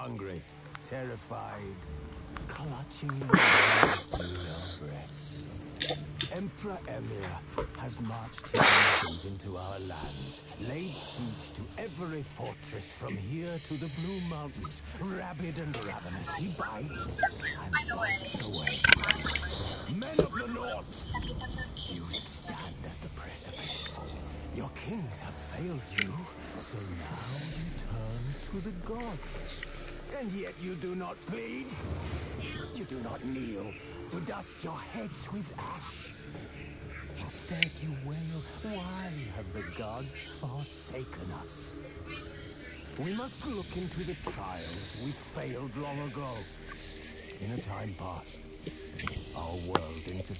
hungry, terrified, clutching your hands to your breast. Emperor Emir has marched his legions into our lands, laid siege to every fortress from here to the Blue Mountains. Rabid and ravenous, he bites and bites away. Men of the North, you stand at the precipice. Your kings have failed you, so now you turn to the gods. And yet you do not plead. You do not kneel to dust your heads with ash. Instead you wail, why have the gods forsaken us? We must look into the trials we failed long ago. In a time past, our world into...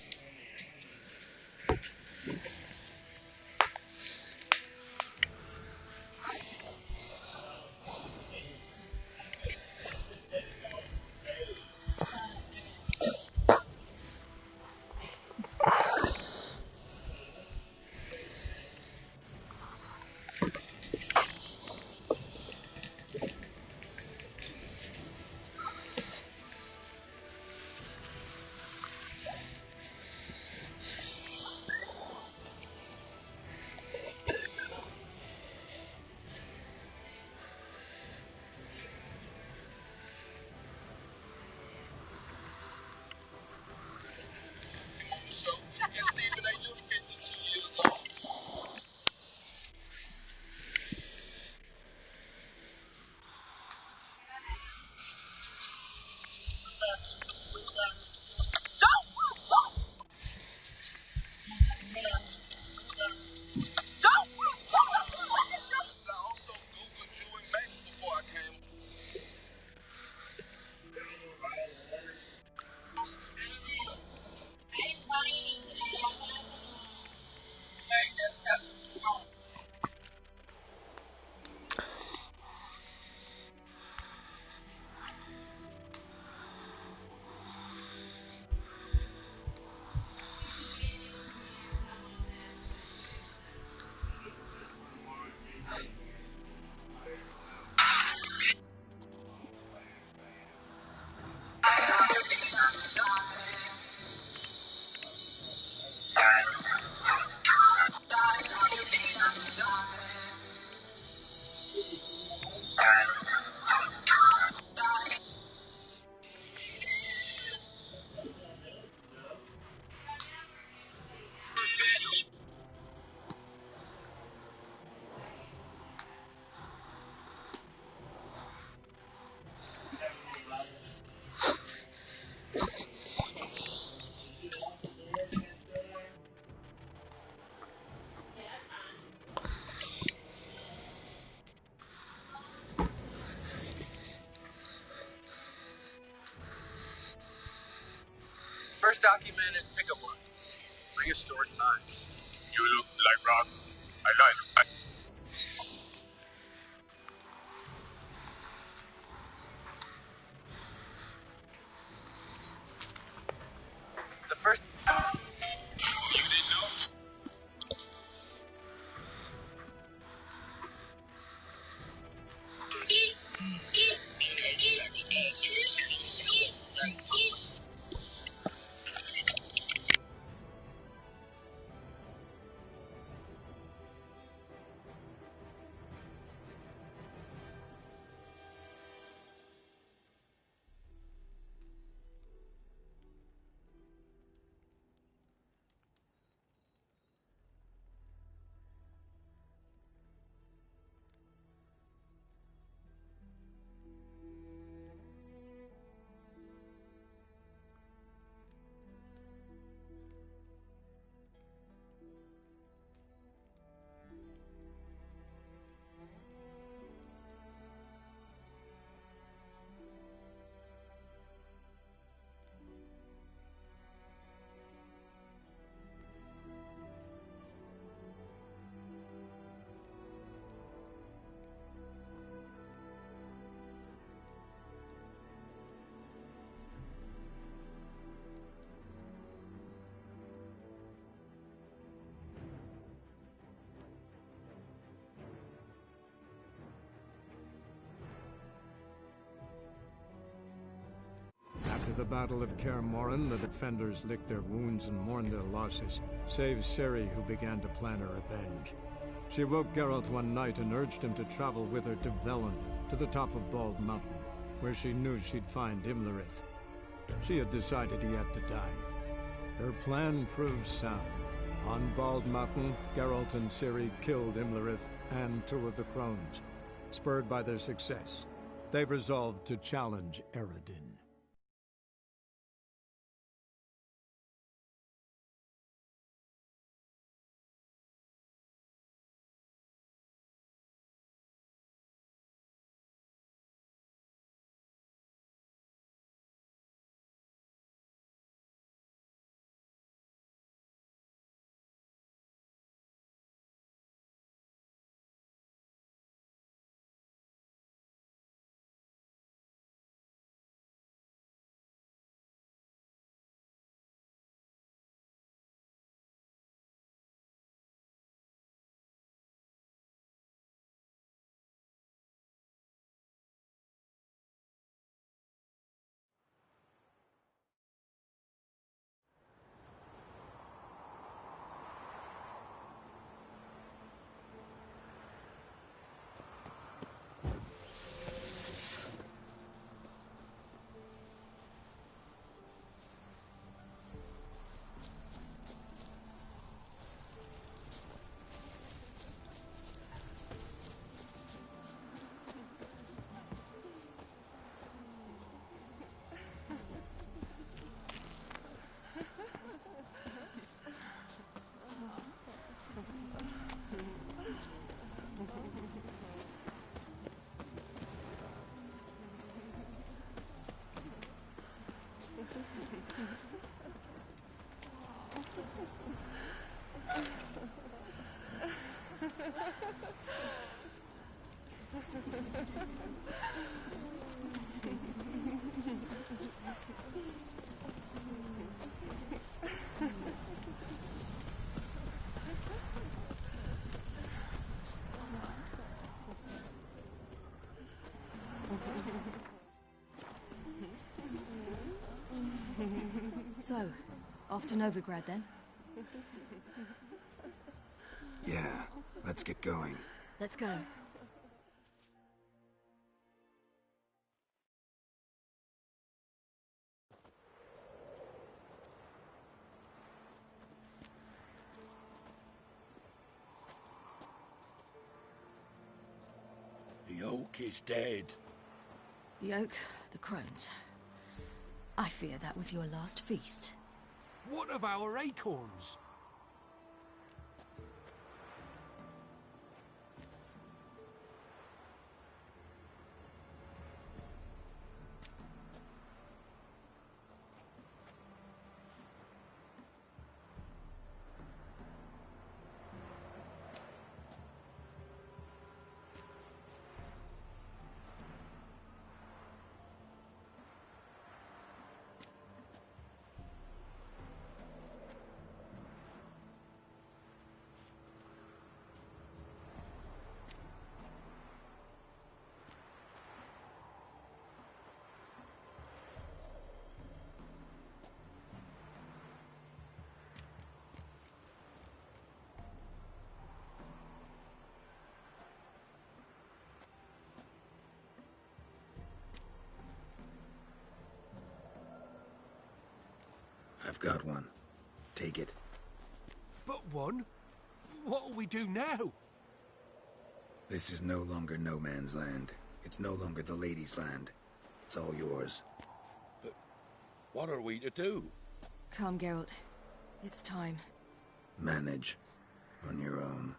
First documented pickup line. Prehistoric times. You look like rock. I like. The first... You didn't know? After the Battle of Kaer Morhen, the defenders licked their wounds and mourned their losses, save Ciri, who began to plan her revenge. She woke Geralt one night and urged him to travel with her to Velen, to the top of Bald Mountain, where she knew she'd find Imlerith. She had decided he had to die. Her plan proved sound. On Bald Mountain, Geralt and Ciri killed Imlerith and two of the crones. Spurred by their success, they resolved to challenge Eredin. So, off to Novigrad then? Yeah, let's get going. Let's go. The oak is dead. The oak, the crones. I fear that was your last feast. What of our acorns? I've got one. Take it. But one? What'll we do now? This is no longer no man's land. It's no longer the lady's land. It's all yours. But what are we to do? Come, Geralt. It's time. Manage. On your own.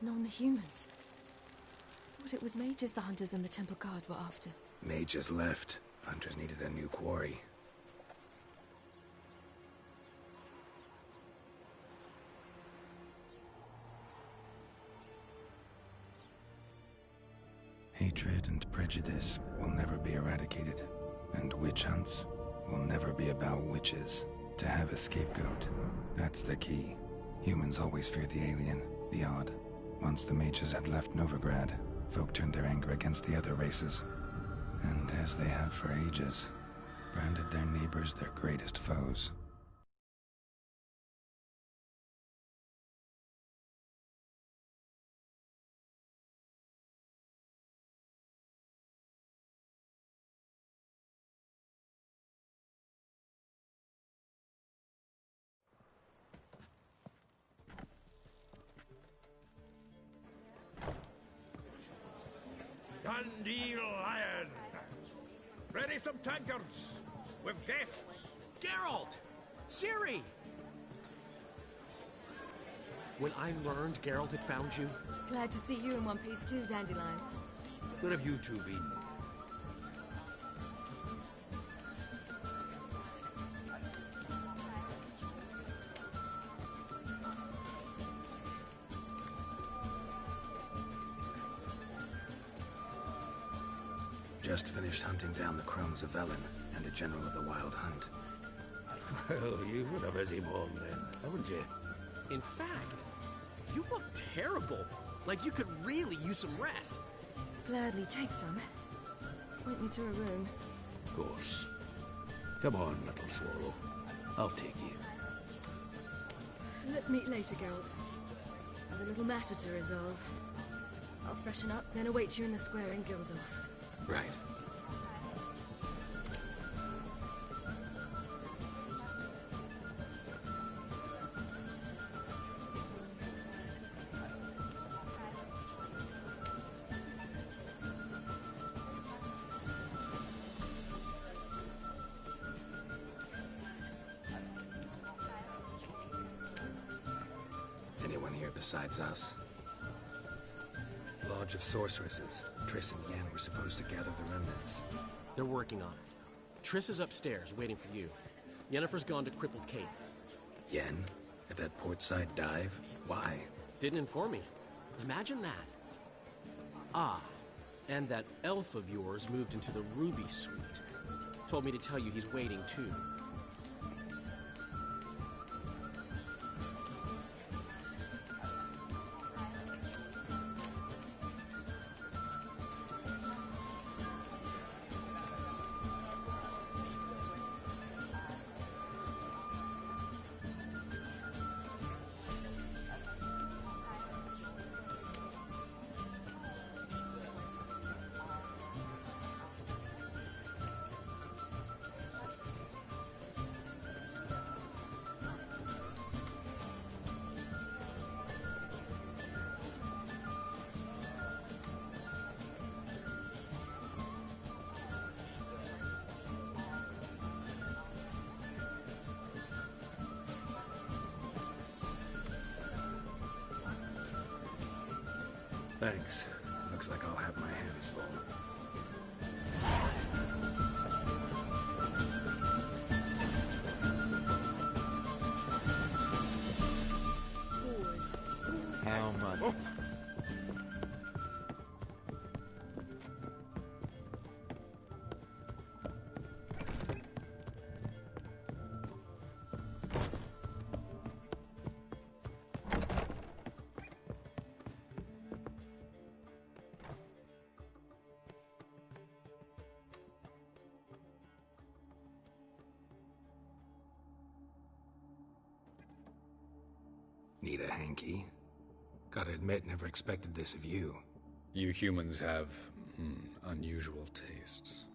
Non-humans. Thought it was mages the hunters and the temple guard were after. Mages left. Hunters needed a new quarry. Hatred and prejudice will never be eradicated, and witch hunts will never be about witches. To have a scapegoat, that's the key. Humans always fear the alien, the odd. Once the mages had left Novigrad, folk turned their anger against the other races. And as they have for ages, branded their neighbors their greatest foes. Dandelion! Ready some tankards with guests. Geralt! Ciri! When I learned Geralt had found you, Glad to see you in one piece too, Dandelion. Where have you two been? Just finished hunting down the crones of Velen and a general of the Wild Hunt. Well, you've had a busy morning then, haven't you? in fact, you look terrible. Like you could really use some rest. Gladly take some. Point me to a room. Of course. Come on, little swallow. I'll take you. Let's meet later, Geralt. I've a little matter to resolve. I'll freshen up, then await you in the square in Gildorf. Right. Anyone here besides us? Lodge of Sorceresses. Triss and Yen were supposed to gather the remnants. They're working on it. Triss is upstairs, waiting for you. Yennefer's gone to crippled Kate's. Yen? At that portside dive? Why? Didn't inform me. Imagine that. Ah, and that elf of yours moved into the Ruby Suite. Told me to tell you he's waiting too. Thanks. Looks like I'll have my hands full. How much? Need a hanky? Gotta admit, never expected this of you. You humans have, unusual tastes.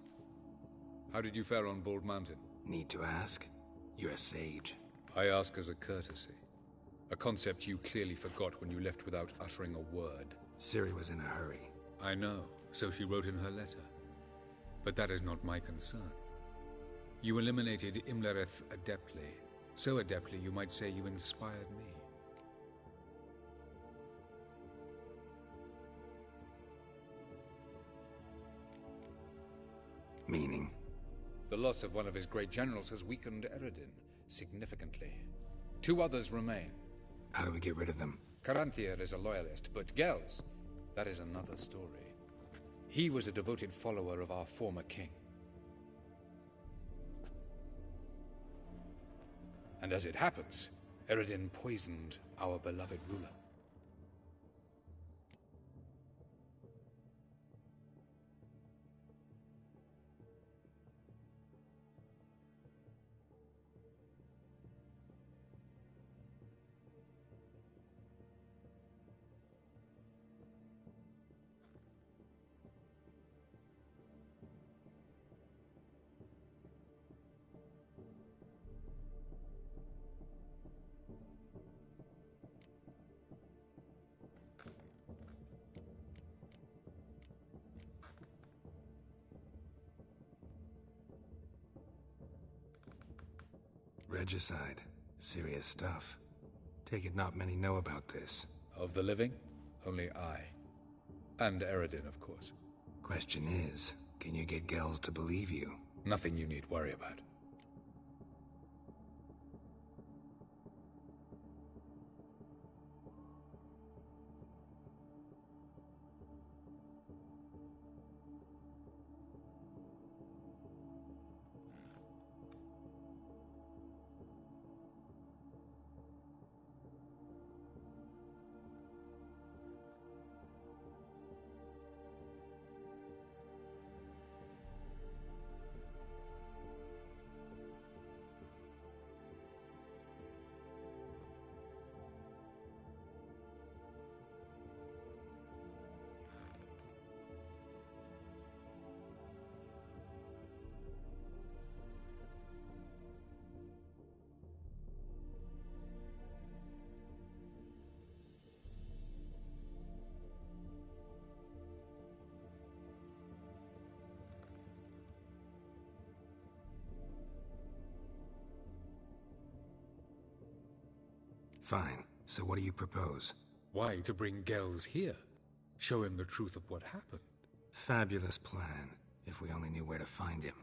How did you fare on Bald Mountain? Need to ask? You're a sage. I ask as a courtesy. A concept you clearly forgot when you left without uttering a word. Ciri was in a hurry. I know, so she wrote in her letter. But that is not my concern. You eliminated Imlerith adeptly. So adeptly you might say you inspired me. Meaning? The loss of one of his great generals has weakened Eredin significantly. 2 others remain. How do we get rid of them? Caranthier is a loyalist, but Gels, that is another story. He was a devoted follower of our former king. And as it happens, Eredin poisoned our beloved ruler. Regicide. Serious stuff. Take it not many know about this. Of the living, only I. And Eredin, of course. Question is, can you get Gels to believe you? Nothing you need worry about. Fine. So what do you propose? Why to bring Gels here? Show him the truth of what happened. Fabulous plan, if we only knew where to find him.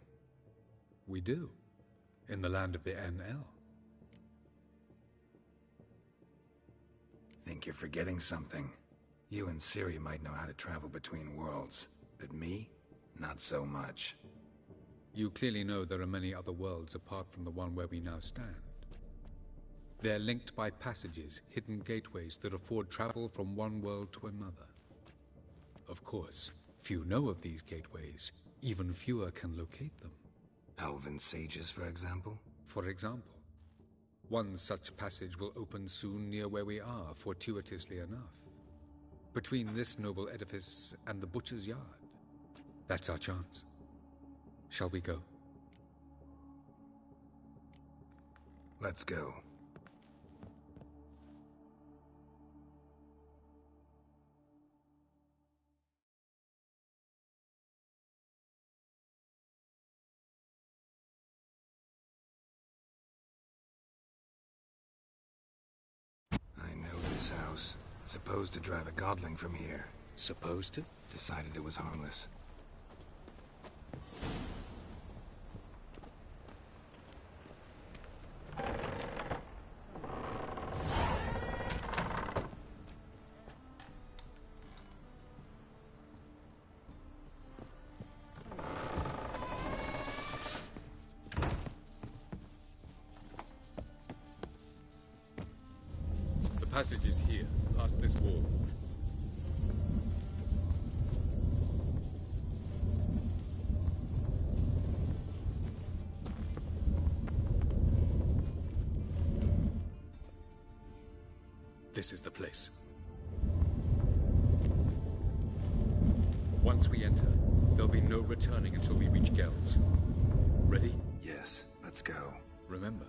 We do. In the land of the NL. Think you're forgetting something. You and Ciri might know how to travel between worlds, but me? Not so much. You clearly know there are many other worlds apart from the one where we now stand. They're linked by passages, hidden gateways that afford travel from one world to another. Of course, few know of these gateways. Even fewer can locate them. Elven sages, for example? For example. One such passage will open soon near where we are, fortuitously enough. Between this noble edifice and the butcher's yard. That's our chance. Shall we go? Let's go. I know this house. Supposed to drive a godling from here. Supposed to? Decided it was harmless. The passage is here, past this wall. This is the place. Once we enter, there'll be no returning until we reach Gels. Ready? Yes, let's go. Remember,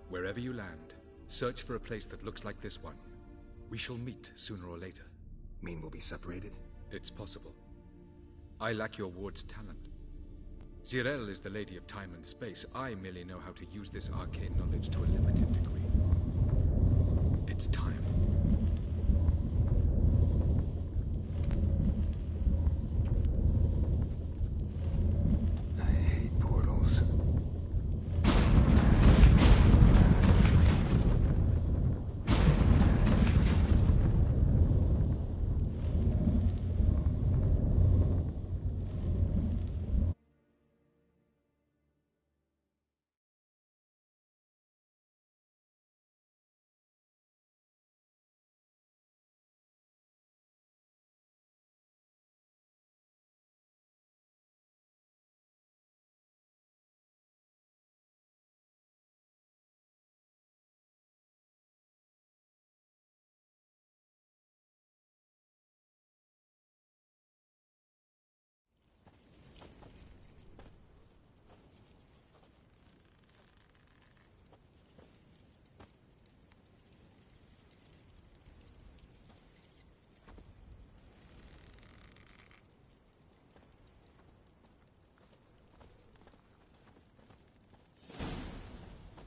wherever you land, search for a place that looks like this one. We shall meet sooner or later. Mean we'll be separated? It's possible. I lack your ward's talent. Zirel is the lady of time and space. I merely know how to use this arcane knowledge to a limited degree. It's time. I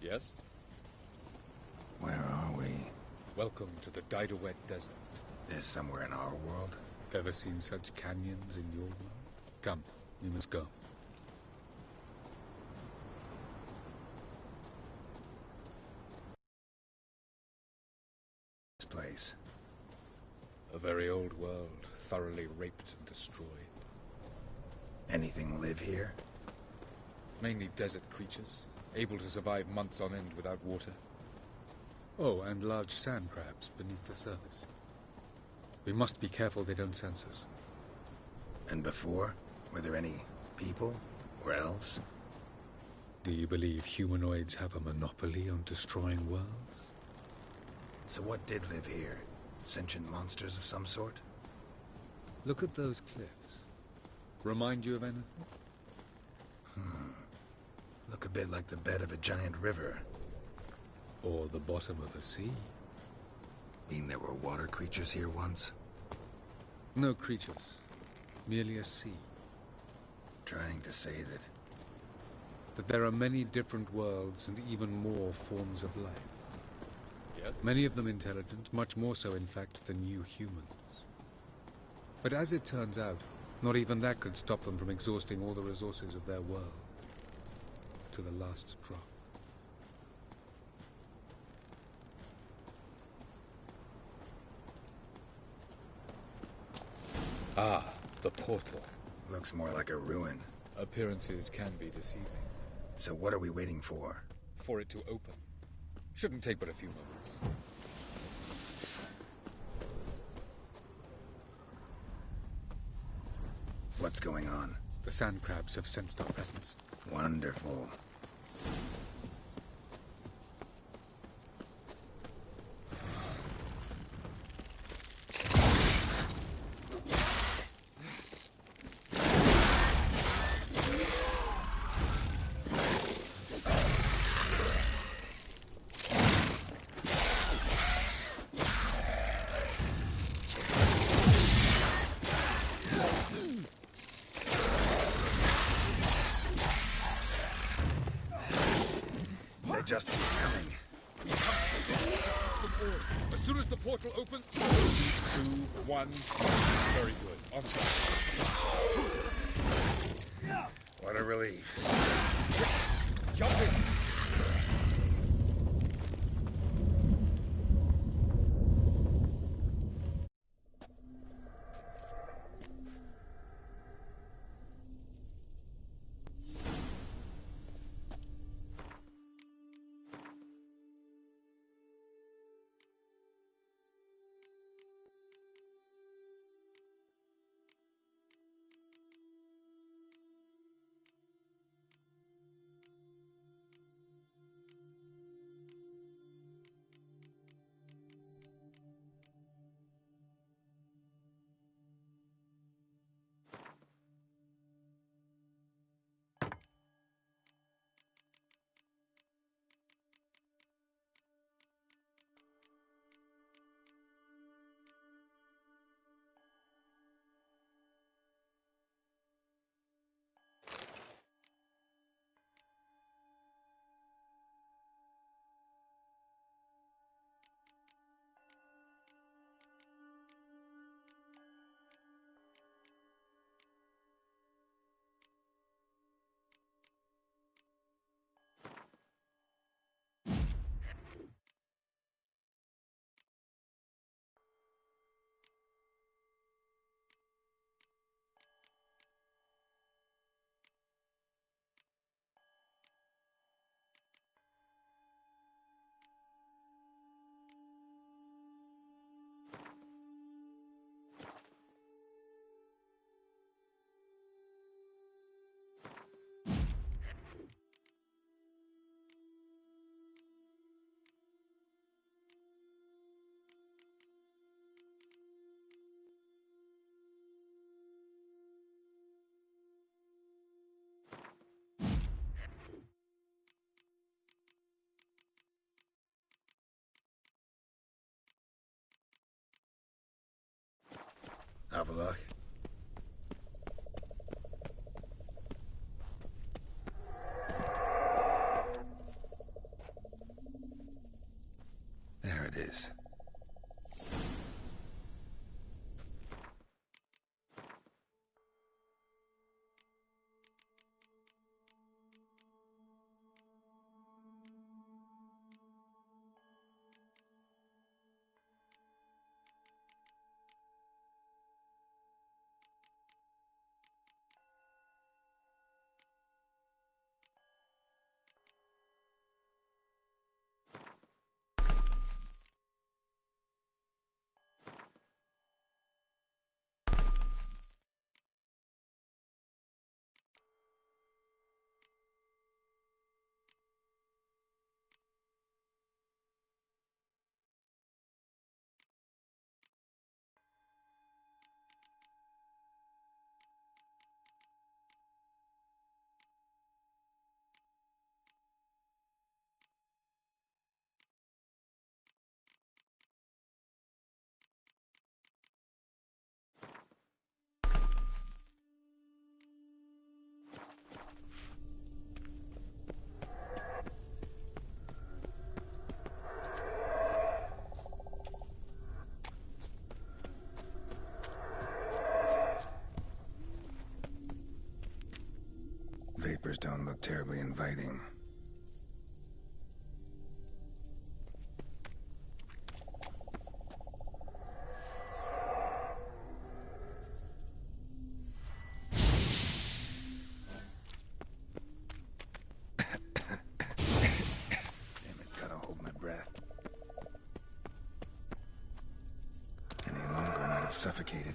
Yes? Where are we? Welcome to the Didowet Desert. This somewhere in our world? Ever seen such canyons in your world? Come, we must go. This place. A very old world, thoroughly raped and destroyed. Anything live here? Mainly desert creatures, able to survive months on end without water. Oh, and large sand crabs beneath the surface. We must be careful they don't sense us. And before? Were there any people? Or elves? Do you believe humanoids have a monopoly on destroying worlds? So what did live here? Sentient monsters of some sort? Look at those cliffs. Remind you of anything? Look a bit like the bed of a giant river. Or the bottom of a sea? Mean there were water creatures here once? No creatures. Merely a sea. Trying to say That there are many different worlds and even more forms of life. Yes? Many of them intelligent, much more so in fact than you humans. But as it turns out, not even that could stop them from exhausting all the resources of their world. To the last drop. Ah, the portal. looks more like a ruin. Appearances can be deceiving. So what are we waiting for? For it to open. Shouldn't take but a few moments. What's going on? The sand crabs have sensed our presence. Wonderful. They just keep coming. As soon as the portal opens... 2, 1... Very good. On side. What a relief. Jump in! papers don't look terribly inviting. Suffocated.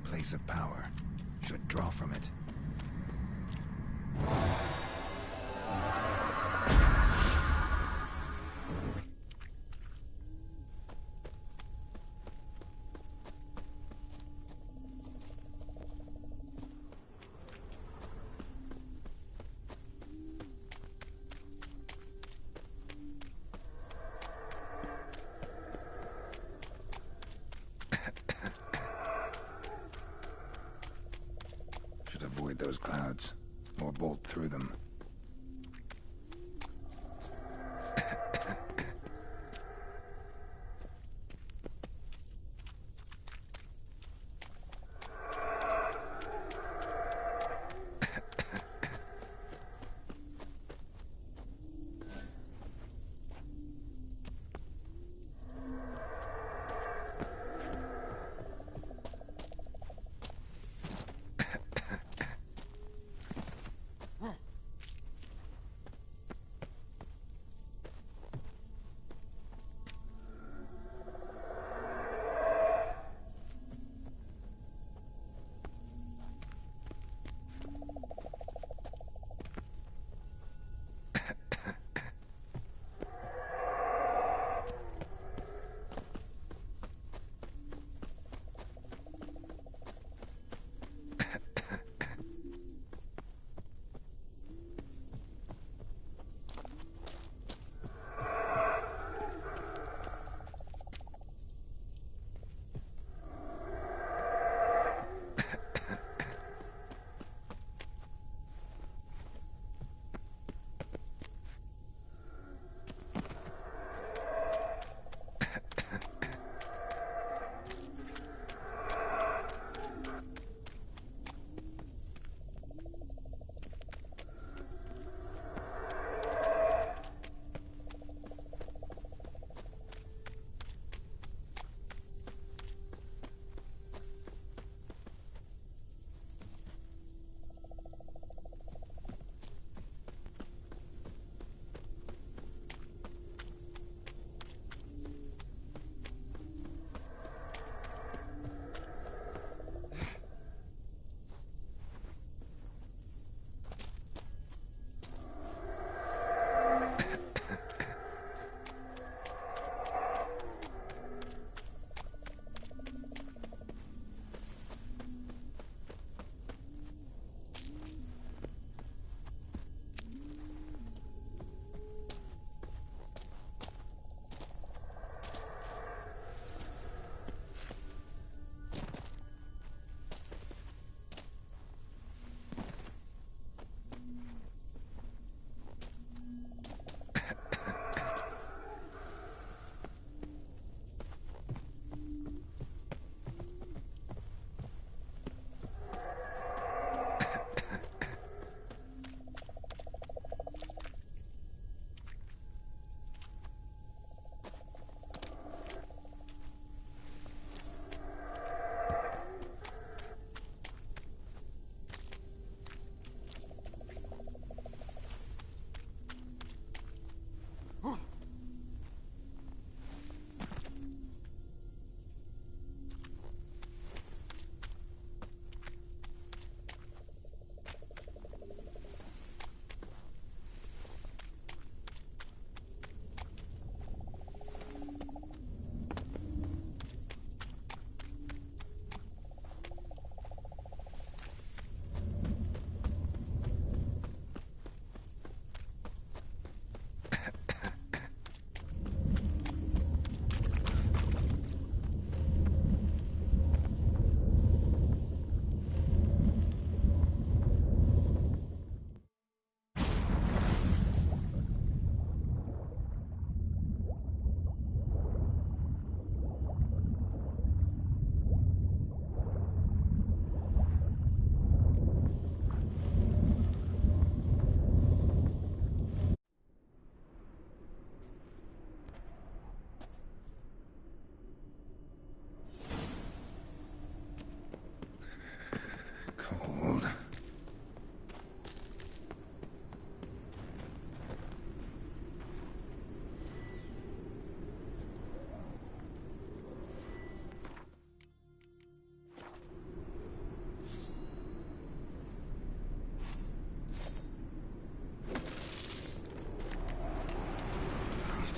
Place of power. Should draw from it.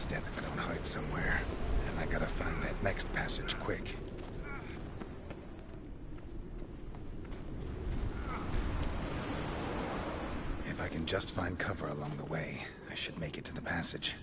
to death if I don't hide somewhere. And I gotta find that next passage quick. If I can just find cover along the way, I should make it to the passage.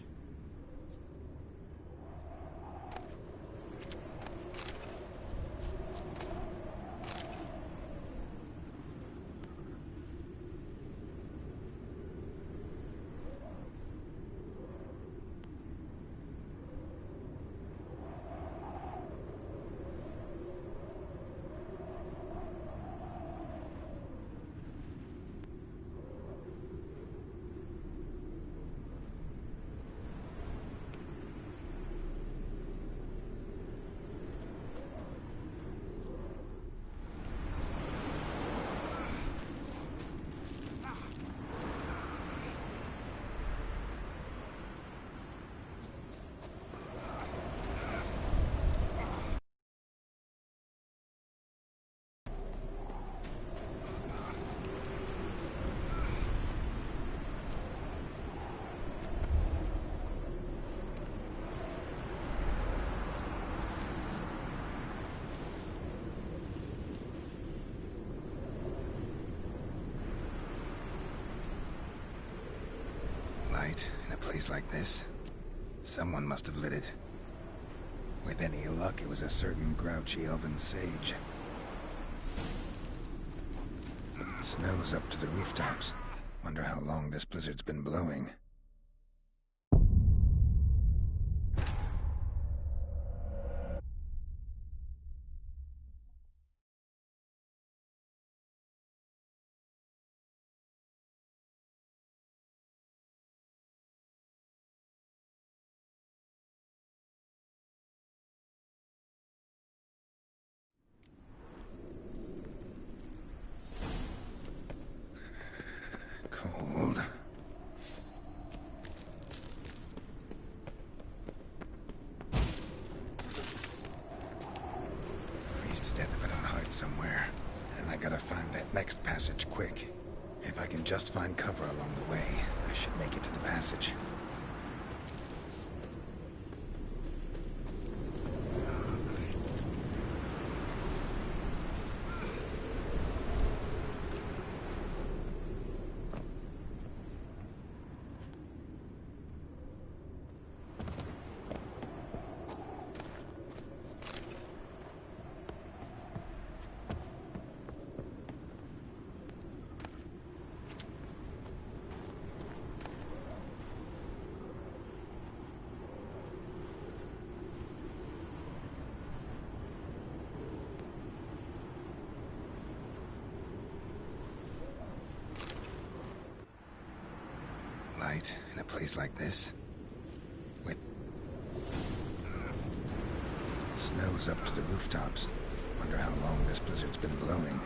In a place like this, someone must have lit it. With any luck, it was a certain grouchy elven sage. Snow's up to the rooftops. Wonder how long this blizzard's been blowing. Cold. Freeze to death if I don't hide somewhere. And I gotta find that next passage quick. If I can just find cover along the way, I should make it to the passage. In a place like this, with snow's up to the rooftops. Wonder how long this blizzard's been blowing.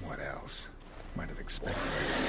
What else? Might have expected this.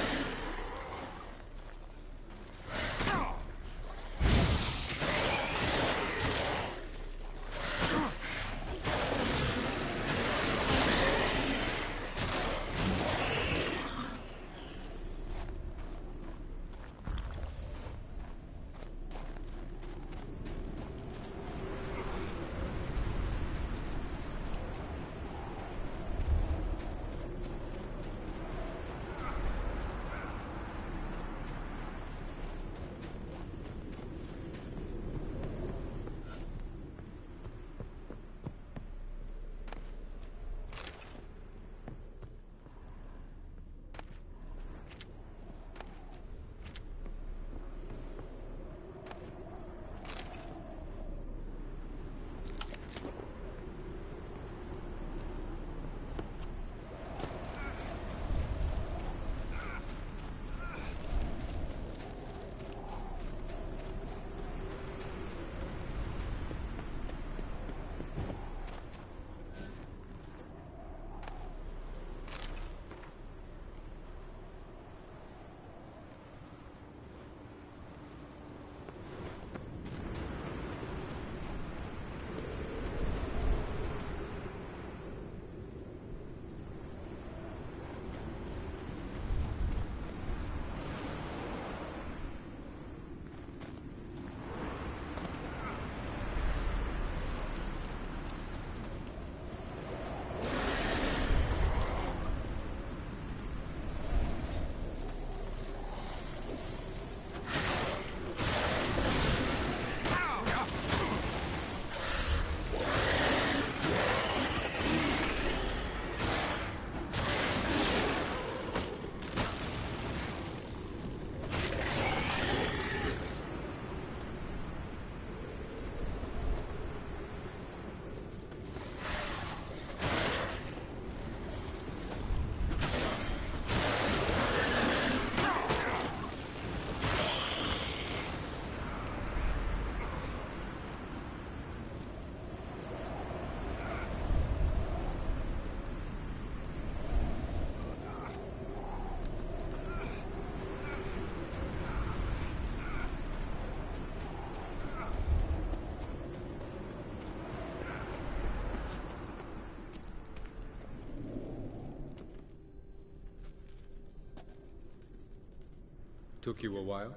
Took you a while?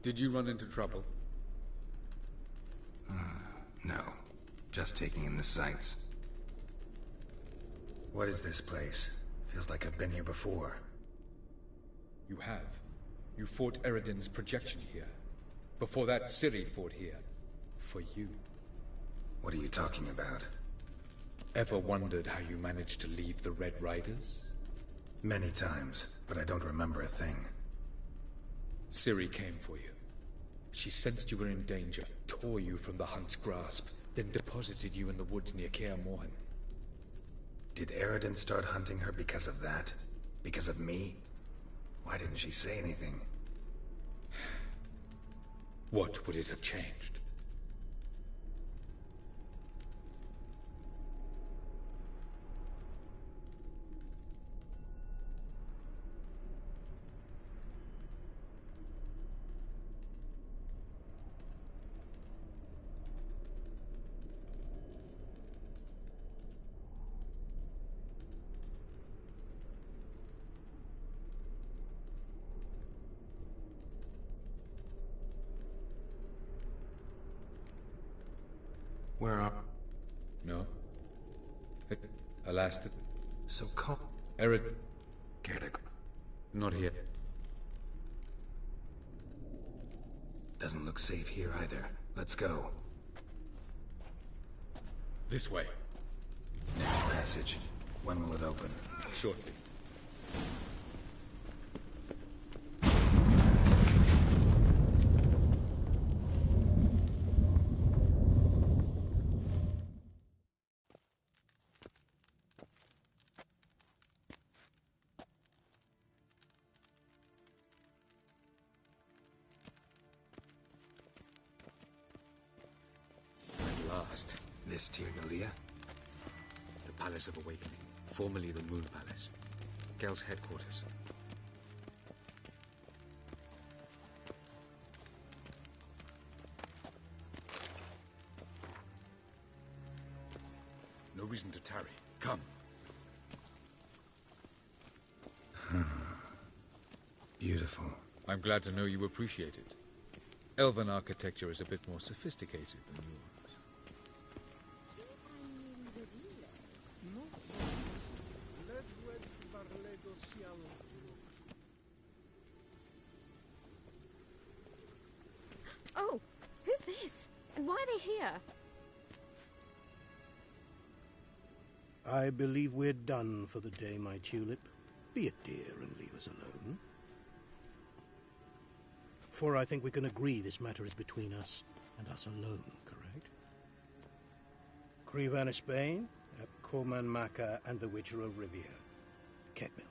Did you run into trouble? No. Just taking in the sights. What is this place? Feels like I've been here before. You have. You fought Eredin's projection here. Before that, Ciri fought here. For you. What are you talking about? Ever wondered how you managed to leave the Red Riders? Many times, but I don't remember a thing. Ciri came for you. She sensed you were in danger, tore you from the Hunt's grasp, then deposited you in the woods near Kaer Morhen. Did Eredin start hunting her because of that? Because of me? Why didn't she say anything? What would it have changed? Where are... No? Alas, So calm... Ered... Gerda... Not here. Doesn't look safe here either. Let's go. This way. Next passage. When will it open? Shortly. This Tirnalia? The Palace of Awakening, formerly the Moon Palace. Gel's headquarters. No reason to tarry. Come. Beautiful. I'm glad to know you appreciate it. Elven architecture is a bit more sophisticated than yours. Oh, who's this? And why are they here? I believe we're done for the day, my tulip. Be a dear and leave us alone. For I think we can agree this matter is between us and us alone, correct? Krivan of Spain, Korman Maka, and the Witcher of Rivia. Ketmil.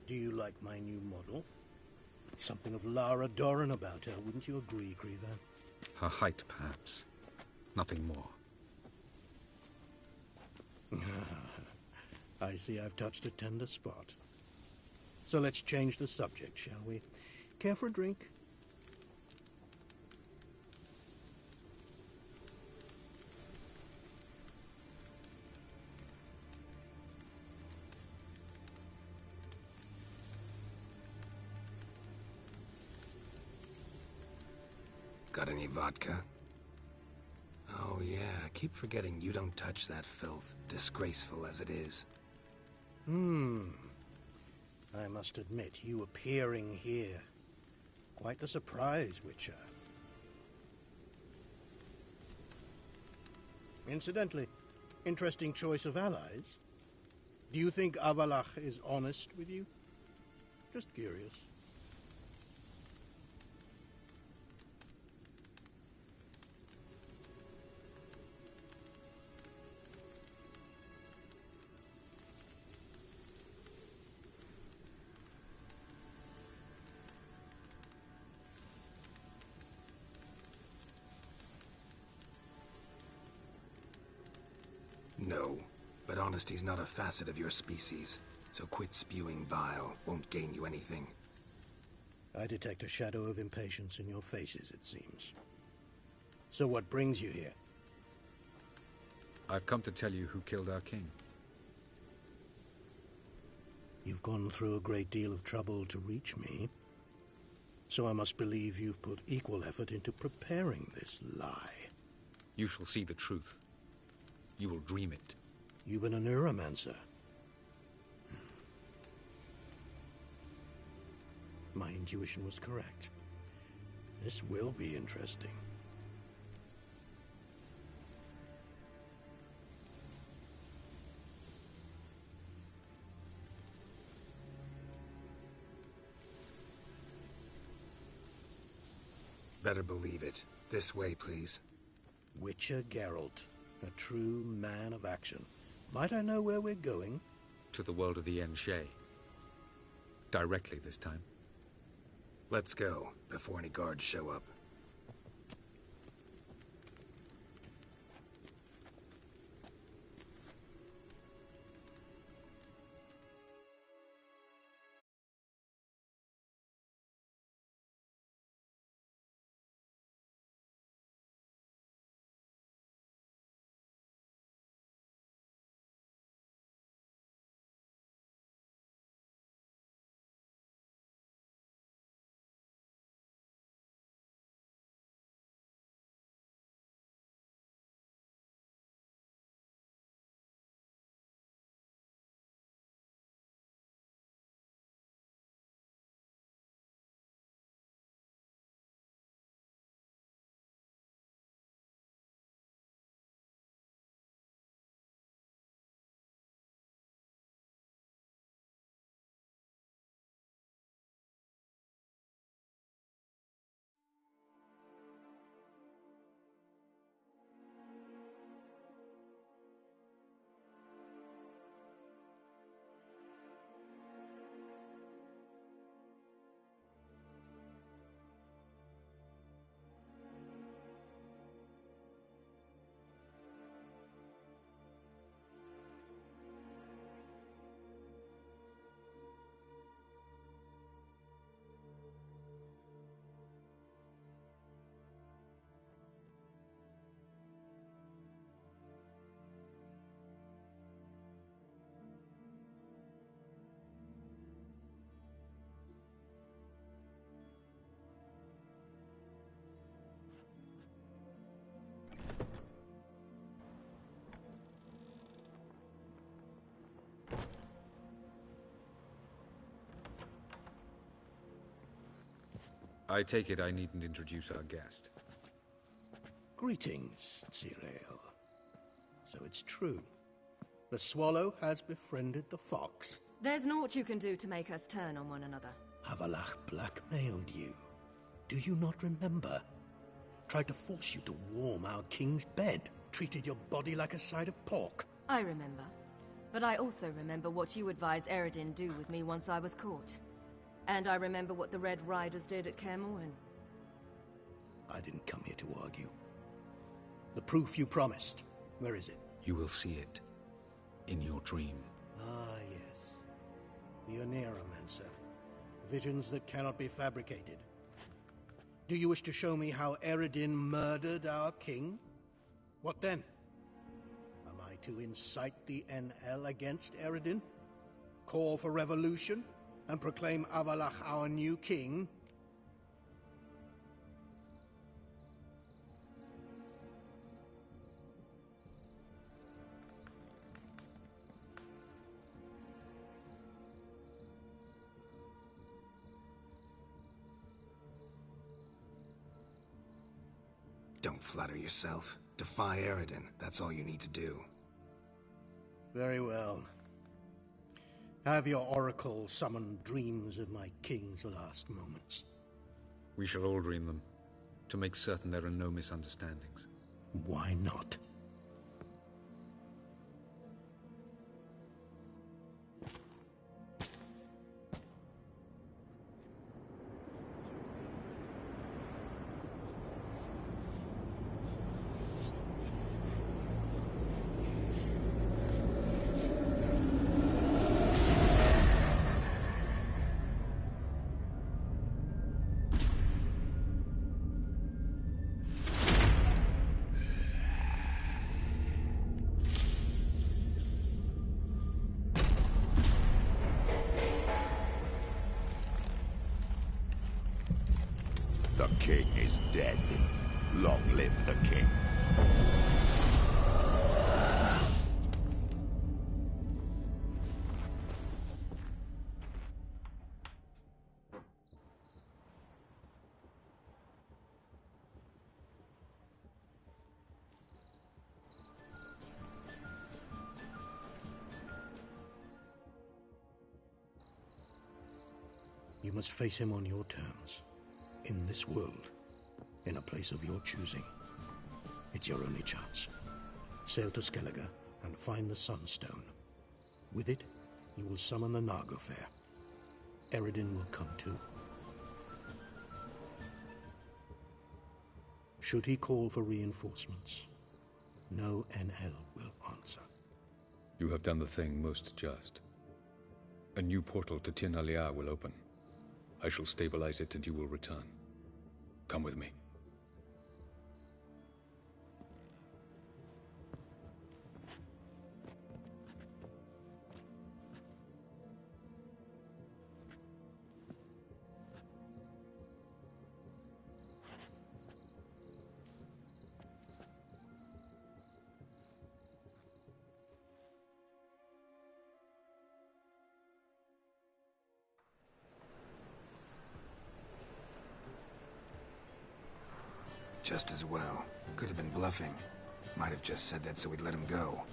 Do you like my new model? Something of Lara Doran about her, wouldn't you agree, Krivan? Her height, perhaps. Nothing more. I see I've touched a tender spot. So let's change the subject, shall we? Care for a drink? Got any vodka? Oh yeah, I keep forgetting you don't touch that filth, disgraceful as it is. I must admit, you appearing here. Quite the surprise, Witcher. Incidentally, interesting choice of allies. Do you think Avalach is honest with you? Just curious. No, but honesty's not a facet of your species. So quit spewing bile. Won't gain you anything. I detect a shadow of impatience in your faces, it seems. So what brings you here? I've come to tell you who killed our king. You've gone through a great deal of trouble to reach me, so I must believe you've put equal effort into preparing this lie. You shall see the truth. You will dream it. You've been a neuromancer. My intuition was correct. This will be interesting. Better believe it. This way, please. Witcher Geralt, a true man of action. Might I know where we're going? To the world of the Enshe. Directly this time. Let's go, before any guards show up. I take it I needn't introduce our guest. Greetings, Cyril. So it's true. The swallow has befriended the fox. There's naught you can do to make us turn on one another. Avalach blackmailed you. Do you not remember? Tried to force you to warm our king's bed. Treated your body like a side of pork. I remember. But I also remember what you advised Eredin do with me once I was caught. And I remember what the Red Riders did at Kaer Morhen. I didn't come here to argue. The proof you promised, where is it? You will see it. In your dream. Ah, yes. The Oneiromancer. Visions that cannot be fabricated. Do you wish to show me how Eredin murdered our king? What then? Am I to incite the NL against Eredin? Call for revolution? And proclaim Avalach our new king? Don't flatter yourself. Defy Eredin. That's all you need to do. Very well. Have your oracle summon dreams of my king's last moments. We shall all dream them, to make certain there are no misunderstandings. Why not? The king is dead. Long live the king. You must face him on your terms. In this world. In a place of your choosing. It's your only chance. Sail to Skellige and find the Sunstone. With it, you will summon the Naga Fair. Eredin will come too. Should he call for reinforcements, no NL will answer. You have done the thing most just. A new portal to Tir Nalia will open. I shall stabilize it and you will return. Come with me. Just as well. Could have been bluffing. Might have just said that so we'd let him go.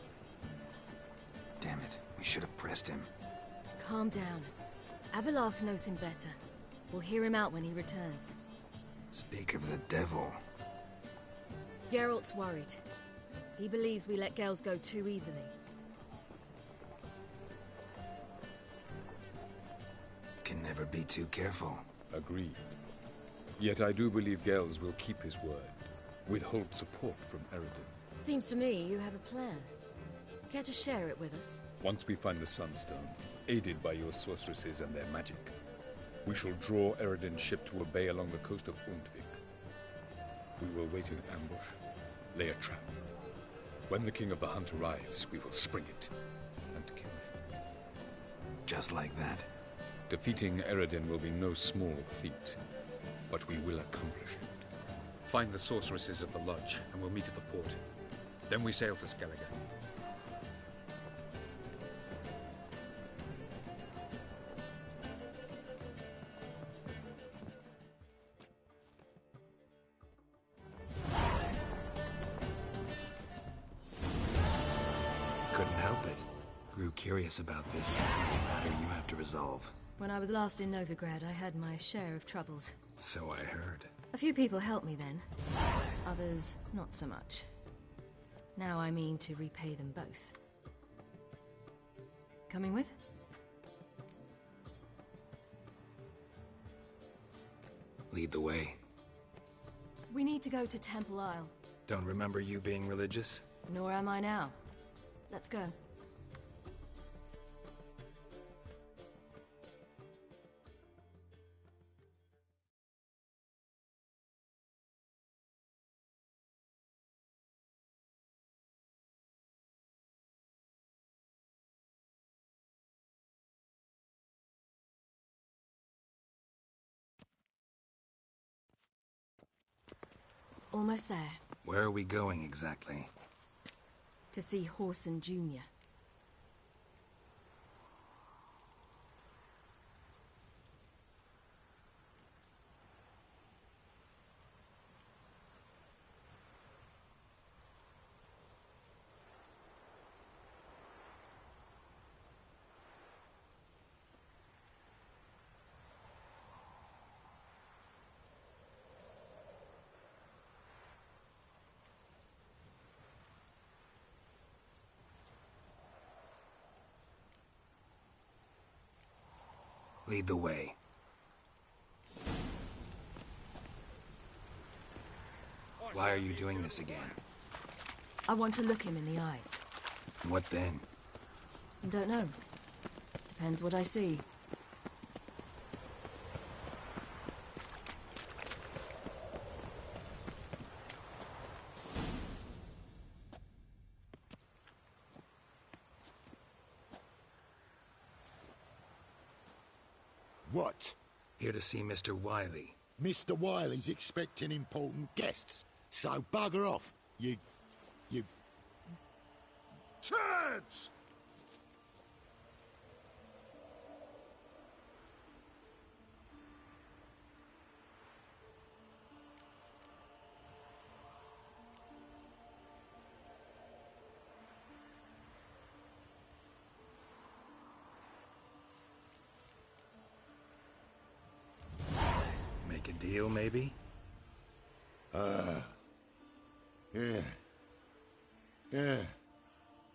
Damn it, we should have pressed him. Calm down. Avalok knows him better. We'll hear him out when he returns. Speak of the devil. Geralt's worried. He believes we let girls go too easily. Can never be too careful. Agreed. Yet I do believe Gels will keep his word. Withhold support from Eredin. Seems to me you have a plan. Care to share it with us? Once we find the Sunstone, aided by your sorceresses and their magic, we shall draw Eredin's ship to a bay along the coast of Undvik. We will wait in ambush, lay a trap. When the King of the Hunt arrives, we will spring it and kill him. Just like that? Defeating Eredin will be no small feat, but we will accomplish it. Find the sorceresses of the lodge, and we'll meet at the port. Then we sail to Skellige. Couldn't help it. Grew curious about this matter you have to resolve. When I was last in Novigrad, I had my share of troubles. So I heard. A few people helped me then. Others, not so much. Now I mean to repay them both. Coming with? Lead the way. We need to go to Temple Isle. Don't remember you being religious? Nor am I now. Let's go. Almost there. Where are we going exactly? To see Horson Jr. Lead the way. Why are you doing this again? I want to look him in the eyes. What then? Don't know. Depends what I see. What? Here to see Mr. Wiley. Mr. Wiley's expecting important guests, so bugger off, you turds! Make a deal, maybe? Yeah,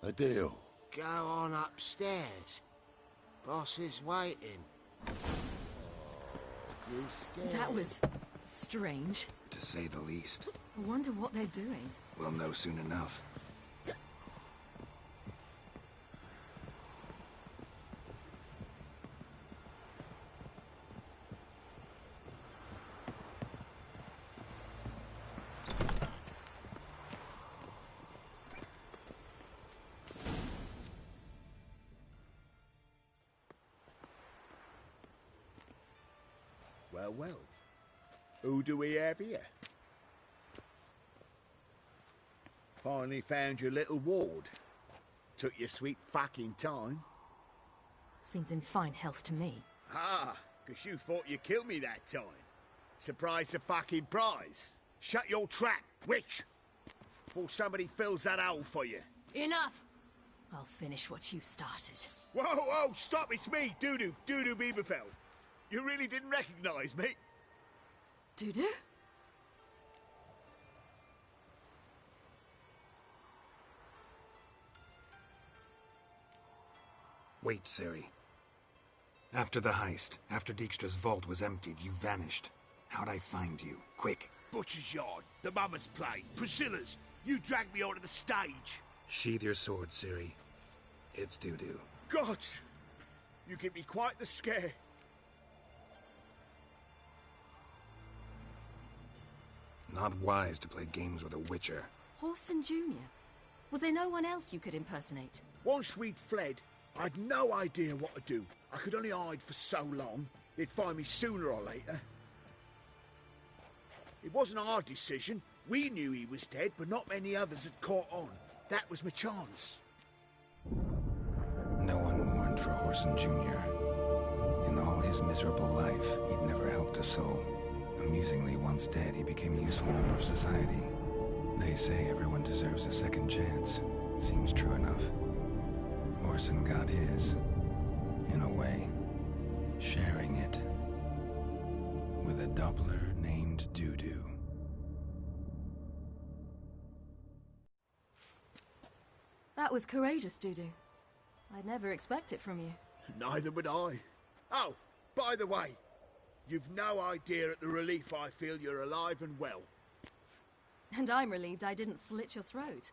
a deal. Go on upstairs. Boss is waiting. That was strange. To say the least. I wonder what they're doing. We'll know soon enough. Well. Who do we have here? Finally found your little ward. Took your sweet fucking time. Seems in fine health to me. Ah, 'cause you thought you killed me that time. Surprise the fucking prize. Shut your trap, witch! Before somebody fills that hole for you. Enough! I'll finish what you started. Whoa, stop, it's me, Dudu Bieberfeld. You really didn't recognize me? Dudu? Wait, Siri. After the heist, after Dijkstra's vault was emptied, you vanished. How'd I find you? Quick. Butcher's Yard, the Mama's Play, Priscilla's. You dragged me onto the stage. Sheathe your sword, Siri. It's Dudu. God! You give me quite the scare. Not wise to play games with a witcher. Horson Jr. Was there no one else you could impersonate? Once we'd fled, I'd no idea what to do. I could only hide for so long. They'd find me sooner or later. It wasn't our decision. We knew he was dead, but not many others had caught on. That was my chance. No one mourned for Horson Jr. In all his miserable life, he'd never helped a soul. Amusingly, once dead, he became a useful member of society. They say everyone deserves a second chance. Seems true enough. Horson got his, in a way, sharing it with a Doppler named Dudu. That was courageous, Dudu. I'd never expect it from you. Neither would I. Oh, by the way, you've no idea at the relief I feel you're alive and well. And I'm relieved I didn't slit your throat.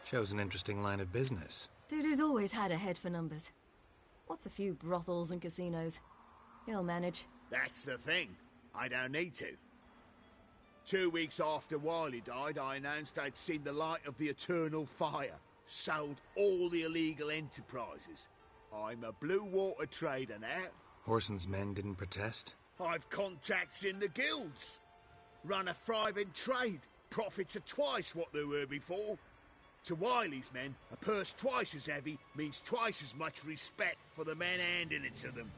Shows an interesting line of business. Dudu's always had a head for numbers. What's a few brothels and casinos? He'll manage. That's the thing. I don't need to. 2 weeks after Wiley died, I announced I'd seen the light of the eternal fire. Sold all the illegal enterprises. I'm a blue water trader now. Horson's men didn't protest? I've contacts in the guilds. Run a thriving trade. Profits are twice what they were before. To Wiley's men, a purse twice as heavy means twice as much respect for the men handing it to them.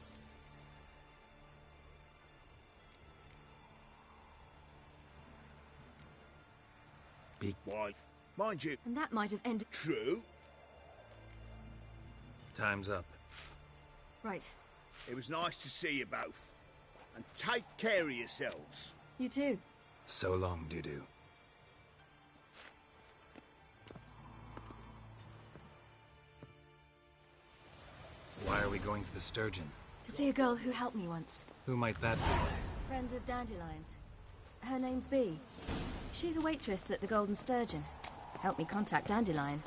Big Why, mind you... And that might have ended... True. Time's up. Right. It was nice to see you both. And take care of yourselves. You too. So long, Dudu. Why are we going to the Sturgeon? To see a girl who helped me once. Who might that be? Friend of Dandelion's. Her name's Bee. She's a waitress at the Golden Sturgeon. Helped me contact Dandelion.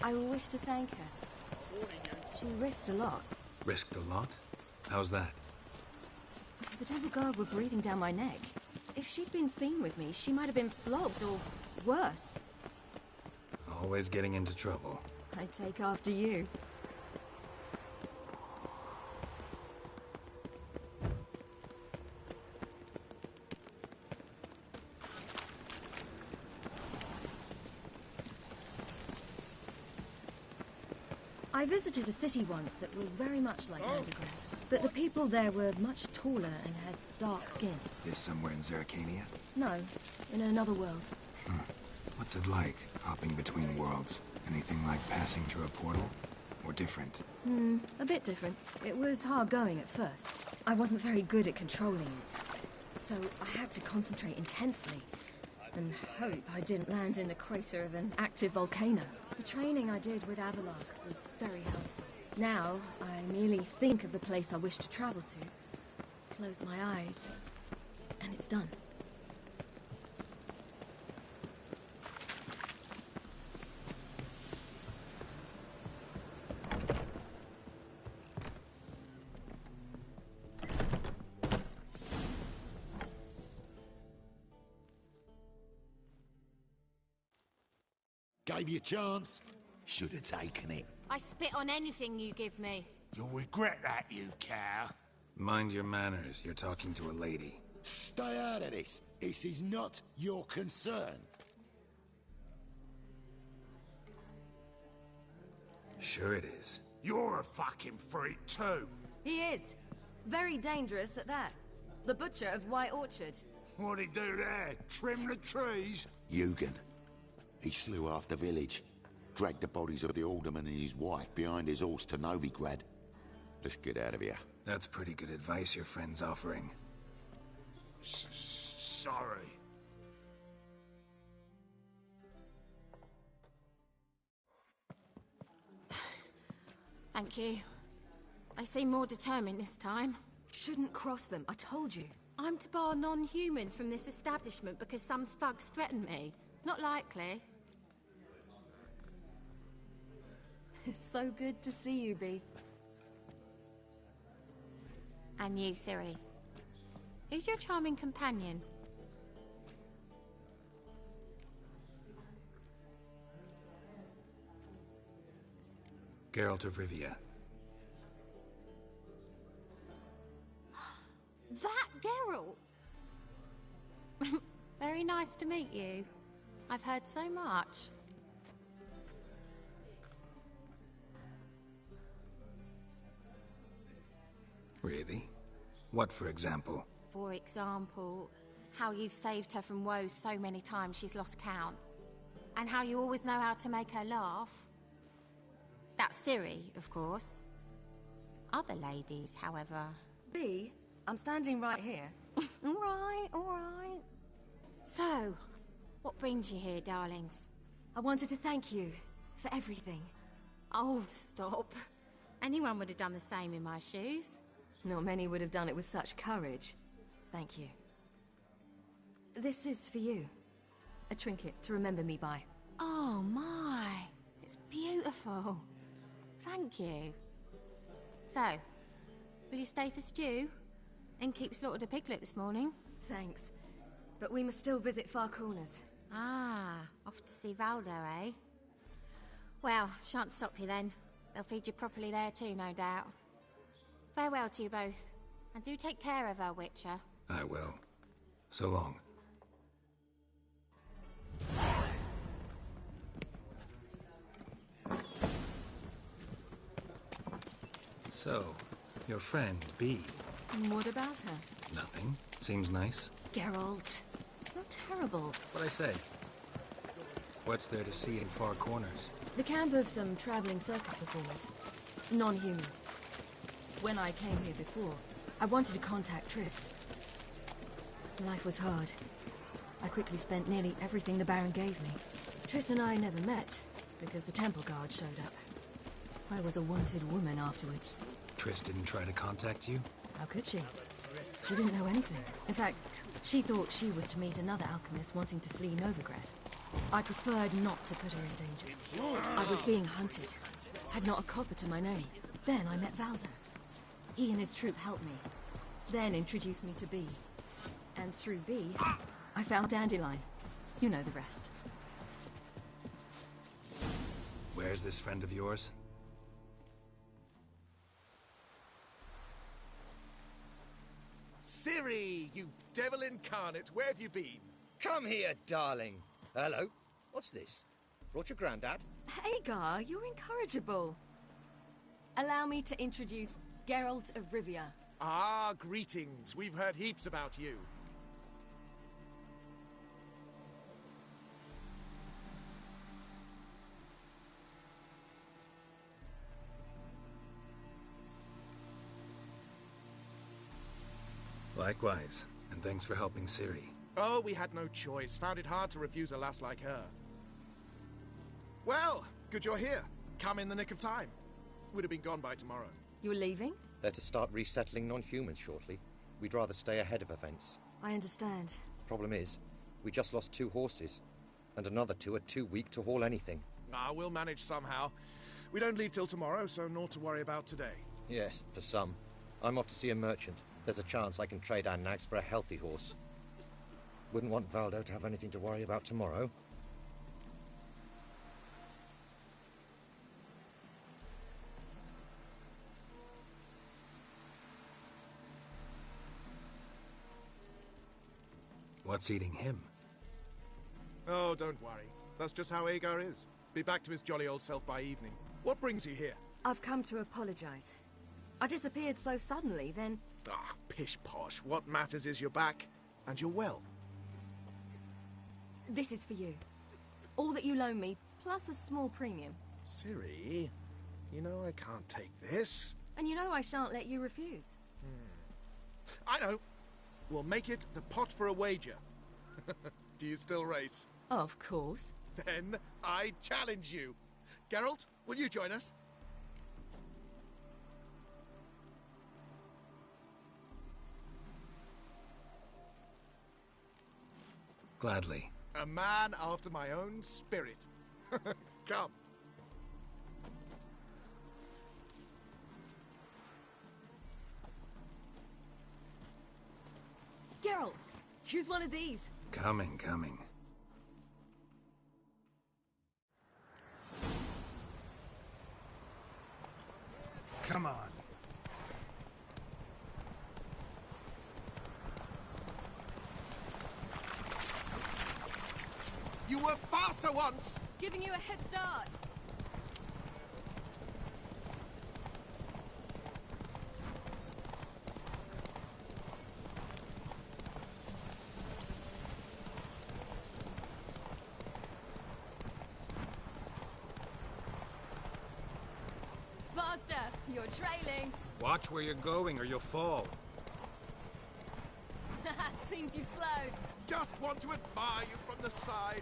I wish to thank her. She risked a lot. Risked a lot? How's that? The Devil Guard were breathing down my neck. If she'd been seen with me, she might have been flogged or worse. Always getting into trouble. I take after you. I visited a city once that was very much like Novigrad, but the people there were much taller and had dark skin. This somewhere in Zeracania? No, in another world. What's it like, hopping between worlds? Anything like passing through a portal? Or different? A bit different. It was hard going at first. I wasn't very good at controlling it. So I had to concentrate intensely and hope I didn't land in the crater of an active volcano. The training I did with Avalok was very helpful. Now, I merely think of the place I wish to travel to, close my eyes, and it's done. Gave you a chance. Should have taken it. I spit on anything you give me. You'll regret that, you cow. Mind your manners. You're talking to a lady. Stay out of this. This is not your concern. Sure it is. You're a fucking freak too. He is. Very dangerous at that. The butcher of White Orchard. What'd he do there? Trim the trees? Eugen. He slew half the village. Dragged the bodies of the alderman and his wife behind his horse to Novigrad. Let's get out of here. That's pretty good advice your friend's offering. Sorry. Thank you. They seem more determined this time. Shouldn't cross them, I told you. I'm to bar non-humans from this establishment because some thugs threaten me. Not likely. It's so good to see you, Bee. And you, Ciri. Who's your charming companion? Geralt of Rivia. That Geralt! Very nice to meet you. I've heard so much. Really? What, for example? For example, how you've saved her from woes so many times she's lost count. And how you always know how to make her laugh. That's Ciri, of course. Other ladies, however... Bee, I'm standing right here. All right. So, what brings you here, darlings? I wanted to thank you for everything. Oh, stop. Anyone would have done the same in my shoes. Not many would have done it with such courage. Thank you. This is for you. A trinket to remember me by. Oh, my. It's beautiful. Thank you. So, will you stay for stew? And keep slaughtered a piglet this morning? Thanks. But we must still visit Far Corners. Ah, off to see Valdo, eh? Well, shan't stop you then. They'll feed you properly there too, no doubt. Farewell to you both. And do take care of her, Witcher. I will. So long. So, your friend, Bee. What about her? Nothing. Seems nice. Geralt. So terrible. What'd I say? What's there to see in Far Corners? The camp of some traveling circus performers. Non-humans. When I came here before, I wanted to contact Triss. Life was hard. I quickly spent nearly everything the Baron gave me. Triss and I never met, because the temple guard showed up. I was a wanted woman afterwards. Triss didn't try to contact you? How could she? She didn't know anything. In fact, she thought she was to meet another alchemist wanting to flee Novigrad. I preferred not to put her in danger. I was being hunted. Had not a copper to my name. Then I met Valdo. He and his troop helped me. Then introduced me to Bee. And through Bee, I found Dandelion. You know the rest. Where's this friend of yours? Ciri, you devil incarnate, where have you been? Come here, darling. Hello. What's this? Brought your granddad? Hagar, you're incorrigible. Allow me to introduce Geralt of Rivia. Ah, greetings. We've heard heaps about you. Likewise, and thanks for helping Ciri. Oh, we had no choice. Found it hard to refuse a lass like her. Well, good you're here. Come in the nick of time. Would have been gone by tomorrow. You're leaving? They're to start resettling non-humans shortly. We'd rather stay ahead of events. I understand. Problem is, we just lost 2 horses, and another 2 are too weak to haul anything. Ah, we'll manage somehow. We don't leave till tomorrow, so naught to worry about today. Yes, for some. I'm off to see a merchant. There's a chance I can trade our nags for a healthy horse. Wouldn't want Valdo to have anything to worry about tomorrow. What's eating him? Oh, don't worry. That's just how Agar is. Be back to his jolly old self by evening. What brings you here? I've come to apologize. I disappeared so suddenly, then... Ah, pish-posh. What matters is you're back, and you're well. This is for you. All that you loan me, plus a small premium. Ciri, you know I can't take this. And you know I shan't let you refuse. I know. We'll make it the pot for a wager. Do you still race? Of course. Then I challenge you. Geralt, will you join us? Gladly. A man after my own spirit. Come. Geralt, choose one of these. Coming. Come on. You were faster once! Giving you a head start. Faster! You're trailing. Watch where you're going or you'll fall. Seems you've slowed. Just want to admire you from the side.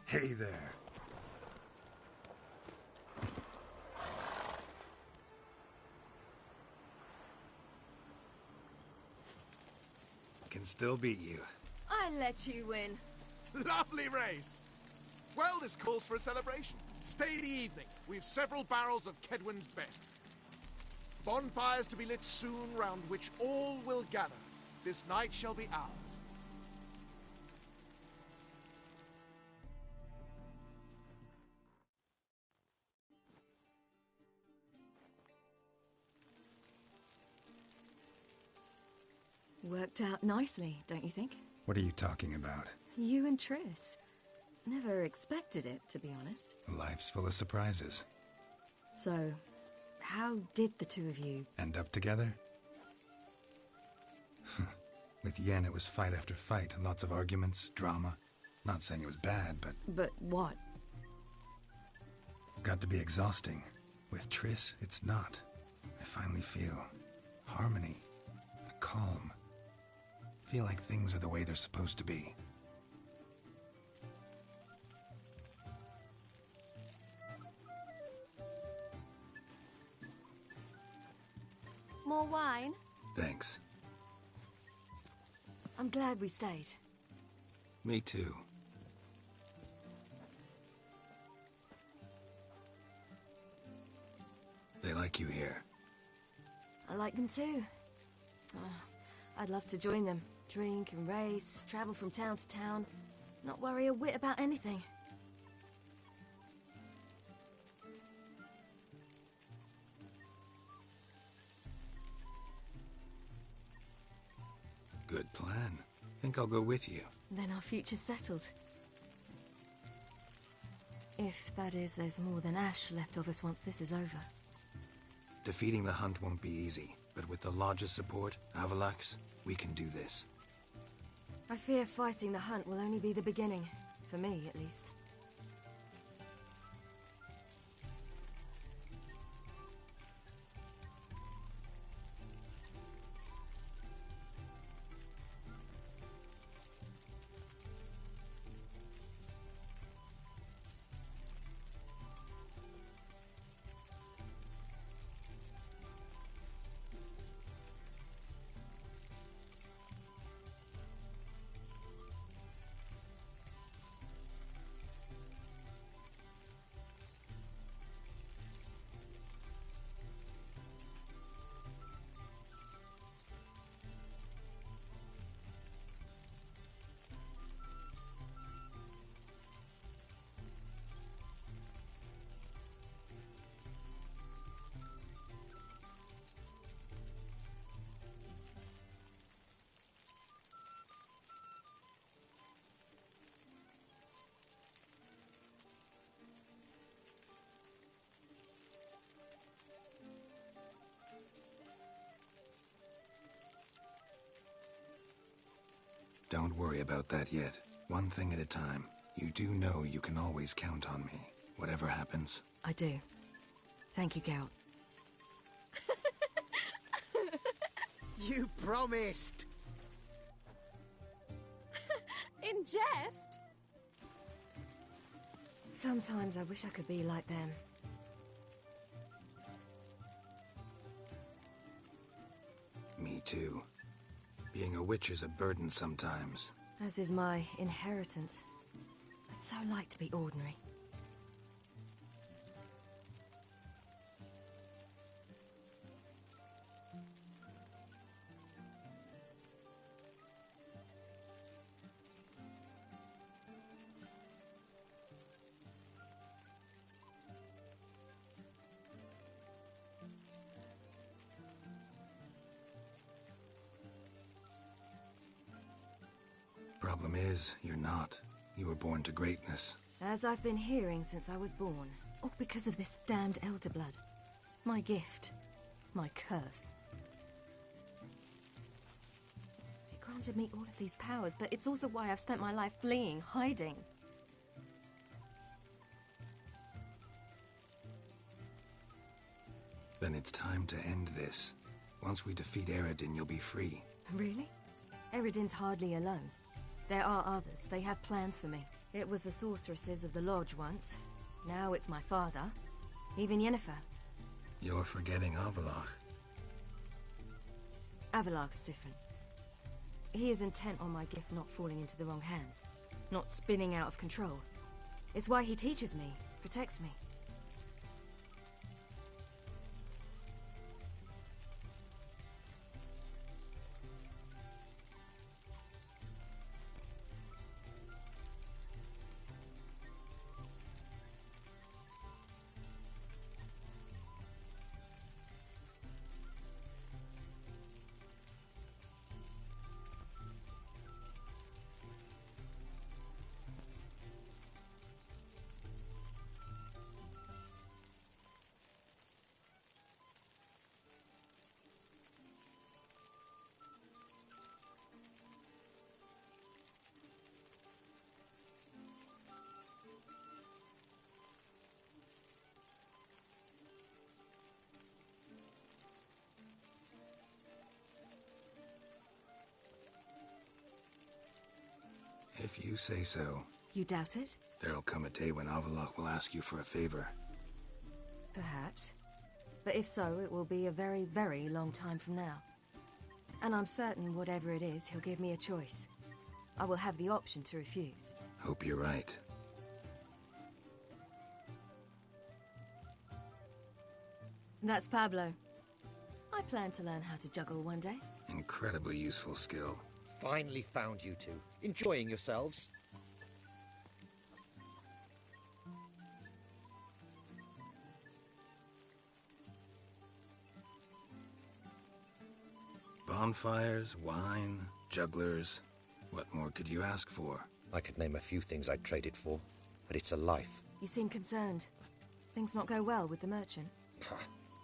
Hey there. Can still beat you. I let you win. Lovely race! Well, this calls for a celebration. Stay the evening. We've several barrels of Kedwin's best. Bonfires to be lit soon, round which all will gather. This night shall be ours. Worked out nicely, don't you think? What are you talking about? You and Triss. Never expected it, to be honest. Life's full of surprises. So, how did the two of you... End up together? With Yen, it was fight after fight. Lots of arguments, drama. Not saying it was bad, but... But what? Got to be exhausting. With Triss, it's not. I finally feel harmony, a calm. Feel like things are the way they're supposed to be. More wine? Thanks. I'm glad we stayed. Me too. They like you here. I like them too. I'd love to join them. Drink and race, travel from town to town. Not worry a whit about anything. Good plan. Think I'll go with you. Then our future's settled. If that is, there's more than ash left of us once this is over. Defeating the hunt won't be easy, but with the Lodge's support, Avalax, we can do this. I fear fighting the hunt will only be the beginning. For me, at least. Don't worry about that yet. One thing at a time. You do know you can always count on me, whatever happens. I do. Thank you, Geralt. You promised! In jest? Sometimes I wish I could be like them. Me too. Being a witch is a burden sometimes. As is my inheritance. I'd so like to be ordinary. Problem is, you're not. You were born to greatness. As I've been hearing since I was born. All because of this damned elder blood. My gift. My curse. It granted me all of these powers, but it's also why I've spent my life fleeing, hiding. Then it's time to end this. Once we defeat Eredin, you'll be free. Really? Eredin's hardly alone. There are others. They have plans for me. It was the sorceresses of the Lodge once. Now it's my father. Even Yennefer. You're forgetting Avallac'h. Avallac'h's different. He is intent on my gift not falling into the wrong hands. Not spinning out of control. It's why he teaches me, protects me. If you say so. You doubt it? There'll come a day when Avallac'h will ask you for a favor. Perhaps. But if so, it will be a very, very long time from now. And I'm certain whatever it is, he'll give me a choice. I will have the option to refuse. Hope you're right. That's Pablo. I plan to learn how to juggle one day. Incredibly useful skill. Finally found you two. Enjoying yourselves? Bonfires, wine, jugglers. What more could you ask for? I could name a few things I'd trade it for, but it's a life, You seem concerned. Things not go well with the merchant?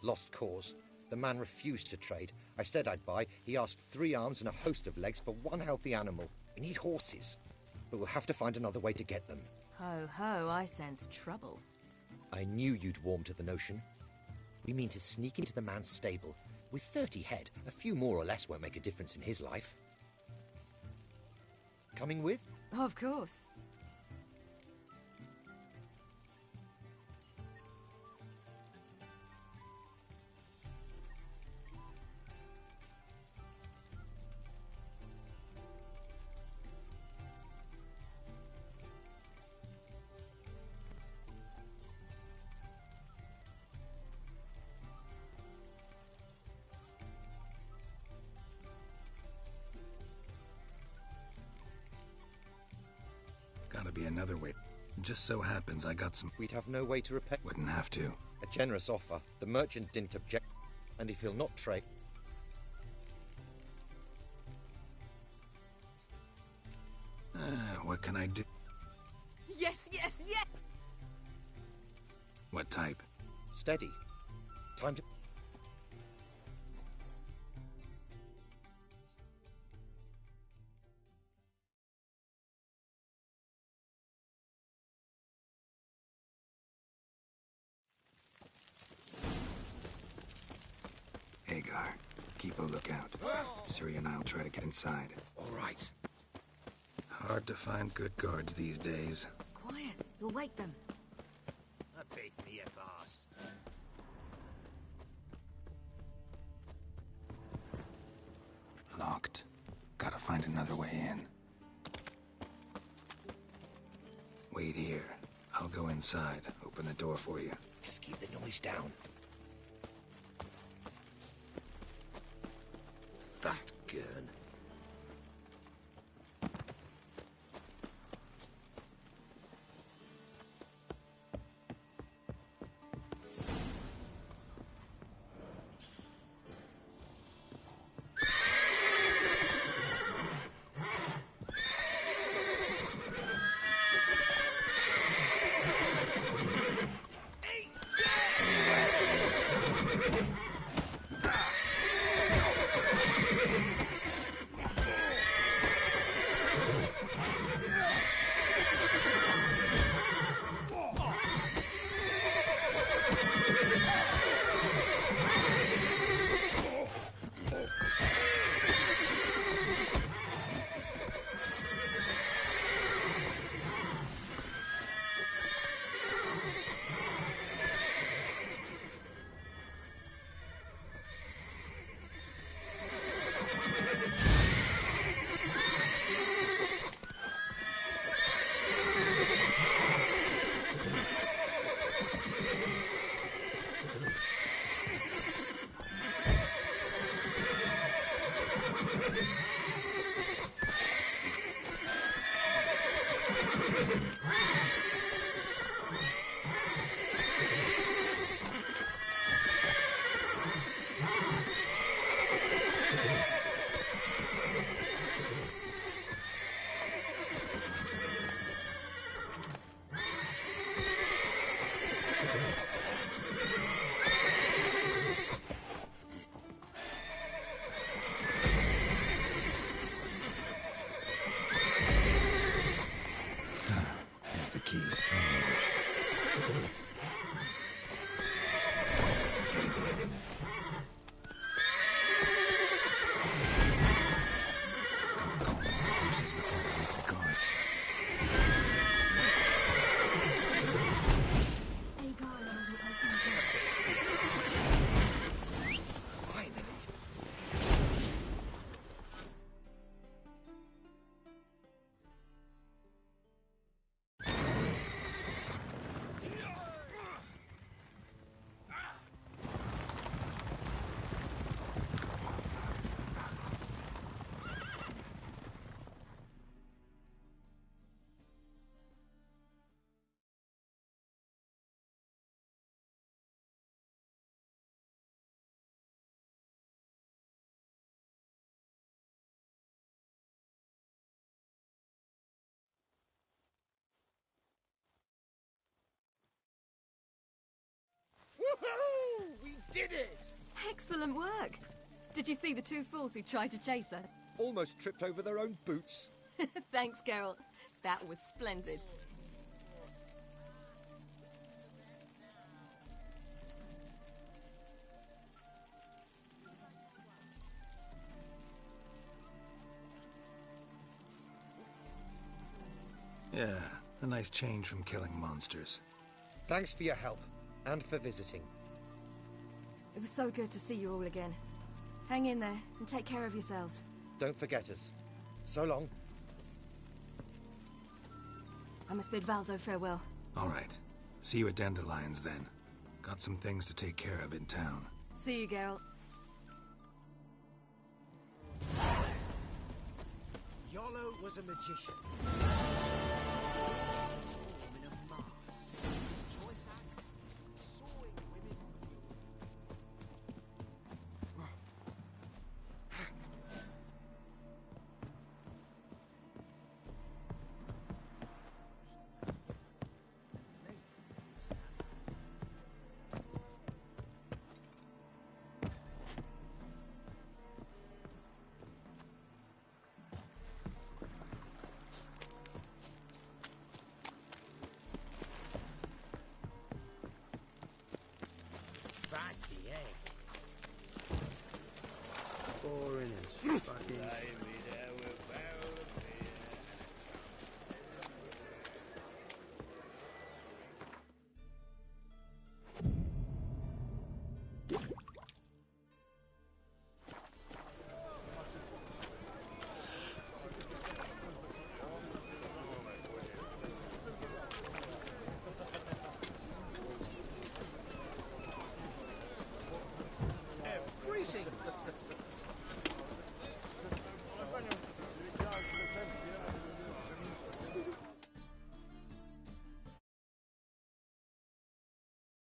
Lost cause. The man refused to trade. I said I'd buy. He asked 3 arms and a host of legs for 1 healthy animal. We need horses. But we'll have to find another way to get them. Ho ho, I sense trouble. I knew you'd warm to the notion. We mean to sneak into the man's stable. With 30 head, a few more or less won't make a difference in his life. Coming with? Of course. Gotta be another way. Just so happens I got some... We'd have no way to repay... Wouldn't have to. A generous offer. The merchant didn't object. And if he'll not trade... What can I do? Yes, yes, yes! What type? Steady. Time to... Hagar, keep a lookout. Ciri and I'll try to get inside. All right. Hard to find good guards these days. Quiet, you'll wake them. Beat me, you boss. Locked. Gotta find another way in. Wait here. I'll go inside. Open the door for you. Just keep the noise down. That gurn. Woohoo! We did it! Excellent work! Did you see the two fools who tried to chase us? Almost tripped over their own boots. Thanks, Geralt. That was splendid. Yeah, a nice change from killing monsters. Thanks for your help, and for visiting. It was so good to see you all again. Hang in there, and take care of yourselves. Don't forget us. So long. I must bid Valdo farewell. All right. See you at Dandelions, then. Got some things to take care of in town. See you, Geralt. Yolo was a magician.